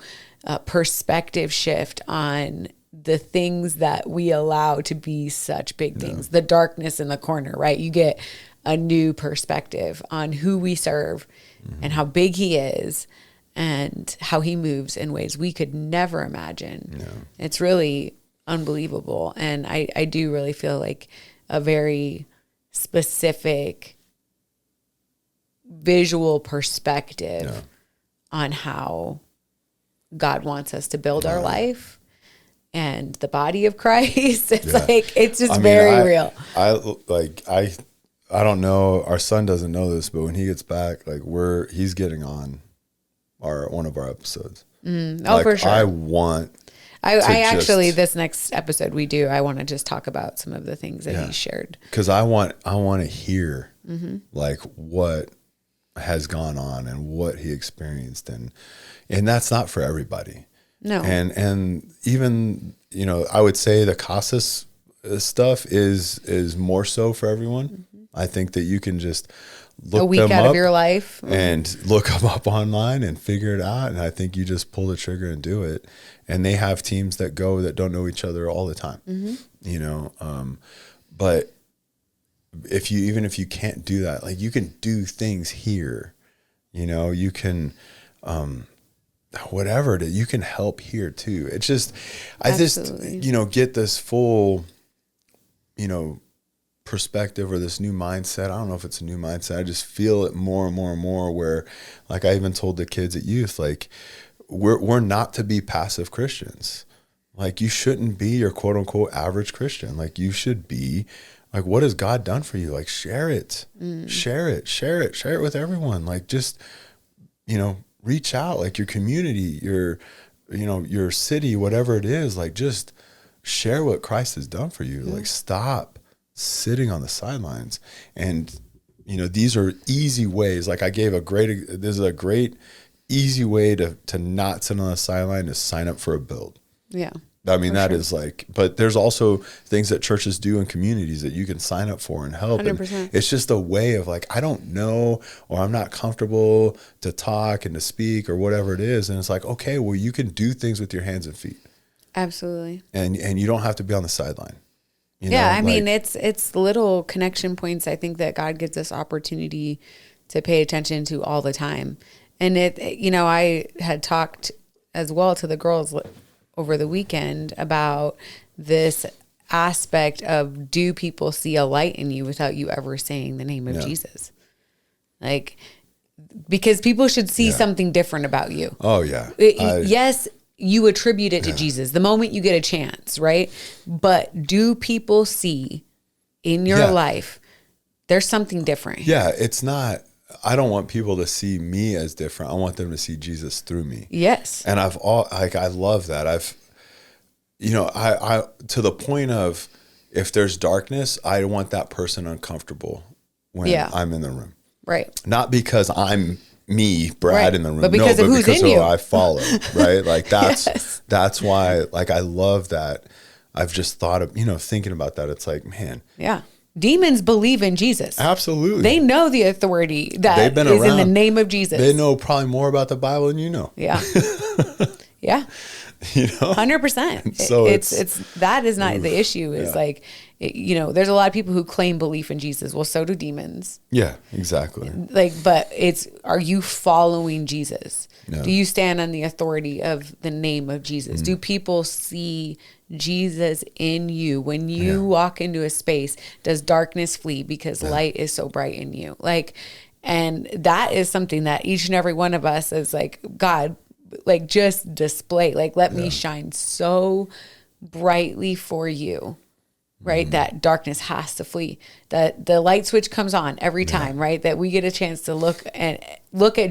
perspective shift on the things that we allow to be such big things, the darkness in the corner, right? You get a new perspective on who we serve and how big he is and how he moves in ways we could never imagine. No. It's really unbelievable. And I do really feel like a very specific visual perspective on how God wants us to build our life and the body of Christ. It's like, it's just very real.
I don't know, our son doesn't know this, but when he gets back, like he's getting on one of our episodes.
For sure.
I
actually, this next episode I want to just talk about some of the things that he shared.
Cause I want to hear like what has gone on and what he experienced. And that's not for everybody.
No.
And even, I would say the Casas stuff is more so for everyone. I think that you can just look
a week out of your life
and look them up online and figure it out. And I think you just pull the trigger and do it. And they have teams that don't know each other all the time, but if you can't do that, like you can do things here, you can, whatever it is, you can help here too. It's just, Absolutely. Get this full, perspective or this new mindset. I don't know if it's a new mindset. I just feel it more and more and more where, like I even told the kids at youth, like we're not to be passive Christians. Like you shouldn't be your quote unquote average Christian. Like you should be like, what has God done for you? Like share it, share it with everyone. Like just, reach out, like your community, your city, whatever it is, like just share what Christ has done for you. Like stop sitting on the sidelines. And, these are easy ways. Like I gave this is a great easy way to not sit on the sideline is sign up for a build.
Yeah.
I mean, that is like, but there's also things that churches do in communities that you can sign up for and help.
100%.
And it's just a way of like, I don't know, or I'm not comfortable to talk and to speak or whatever it is. And it's like, okay, well, you can do things with your hands and feet.
Absolutely.
And you don't have to be on the sideline.
I mean, it's little connection points. I think that God gives us opportunity to pay attention to all the time. And I had talked as well to the girls over the weekend about this aspect of, do people see a light in you without you ever saying the name of Jesus? Like, because people should see something different about you.
Oh yeah.
Yes, you attribute it to Jesus the moment you get a chance, right? But do people see in your life there's something different? Yeah,
it's not, I don't want people to see me as different. I want them to see Jesus through me.
Yes.
And I love that. I to the point of, if there's darkness, I want that person uncomfortable when I'm in the room.
Right.
Not because I'm me, Brad, in the room.
But because of who's in you.
I follow, right? Like that's why, like, I love that. I've just thought of, thinking about that. It's like, man.
Yeah. Demons believe in Jesus.
Absolutely.
They know the authority that is around. In the name of Jesus.
They know probably more about the Bible than you know.
Yeah. Yeah. 100%. So it's that is not the issue. Is like, there's a lot of people who claim belief in Jesus. Well, so do demons.
Yeah, exactly.
But are you following Jesus?
Yeah.
Do you stand on the authority of the name of Jesus? Do people see Jesus in you? When you walk into a space, does darkness flee because light is so bright in you? And that is something that each and every one of us is God, just display, let me shine so brightly for you. Right. That darkness has to flee, that the light switch comes on every time, right? That we get a chance to look at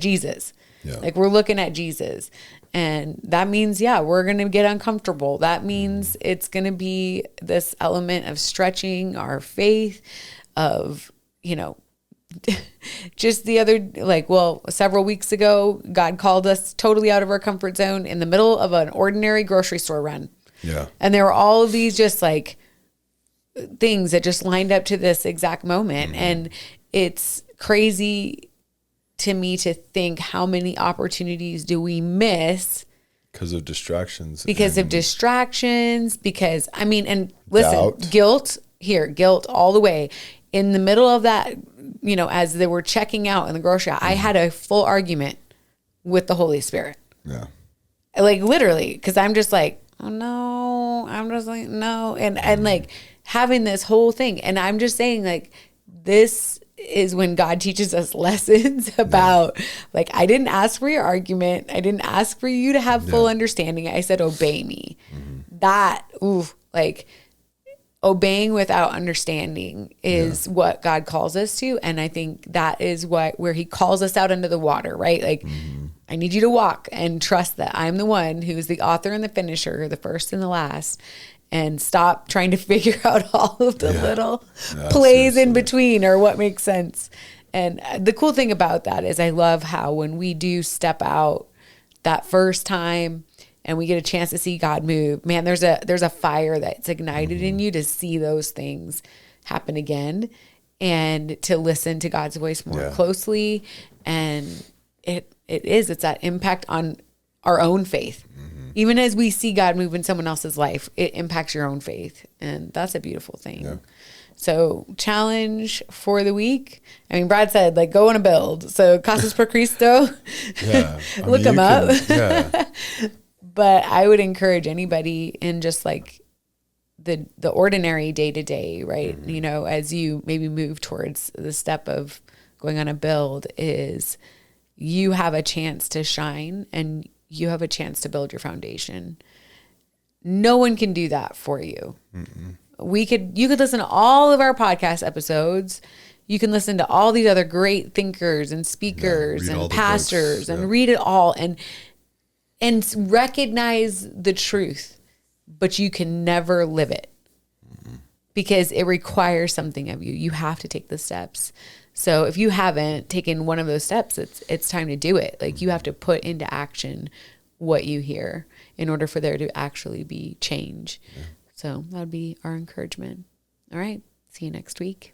Jesus. Yeah. We're looking at Jesus, and that means, we're going to get uncomfortable. That means it's going to be this element of stretching our faith of, just the other, several weeks ago, God called us totally out of our comfort zone in the middle of an ordinary grocery store run.
Yeah.
And there were all of these just things that just lined up to this exact moment. And it's crazy to me to think how many opportunities do we miss
because of distractions.
Because, and listen, guilt all the way. In the middle of that, as they were checking out in the grocery, I had a full argument with the Holy Spirit.
Yeah.
Literally, because I'm just oh no, I'm just no. And having this whole thing. And I'm just saying, this is when God teaches us lessons about, I didn't ask for your argument. I didn't ask for you to have full understanding. I said, obey me. That, obeying without understanding is what God calls us to. And I think that is where he calls us out into the water, right? I need you to walk and trust that I'm the one who is the author and the finisher, the first and the last. And stop trying to figure out all of the little plays in between or what makes sense. And the cool thing about that is I love how when we do step out that first time and we get a chance to see God move, man, there's a fire that's ignited in you to see those things happen again and to listen to God's voice more closely. And it's that impact on our own faith. Even as we see God move in someone else's life, it impacts your own faith. And that's a beautiful thing. Yeah. So challenge for the week. Brad said, go on a build. So Casas per Cristo, look them up. But I would encourage anybody in just the ordinary day to day, right? As you maybe move towards the step of going on a build, is you have a chance to shine and you have a chance to build your foundation. No one can do that for you. You could listen to all of our podcast episodes. You can listen to all these other great thinkers and speakers and pastors and read it all and recognize the truth, but you can never live it because it requires something of you. You have to take the steps. So if you haven't taken one of those steps, it's time to do it. You have to put into action what you hear in order for there to actually be change. Yeah. So that would be our encouragement. All right. See you next week.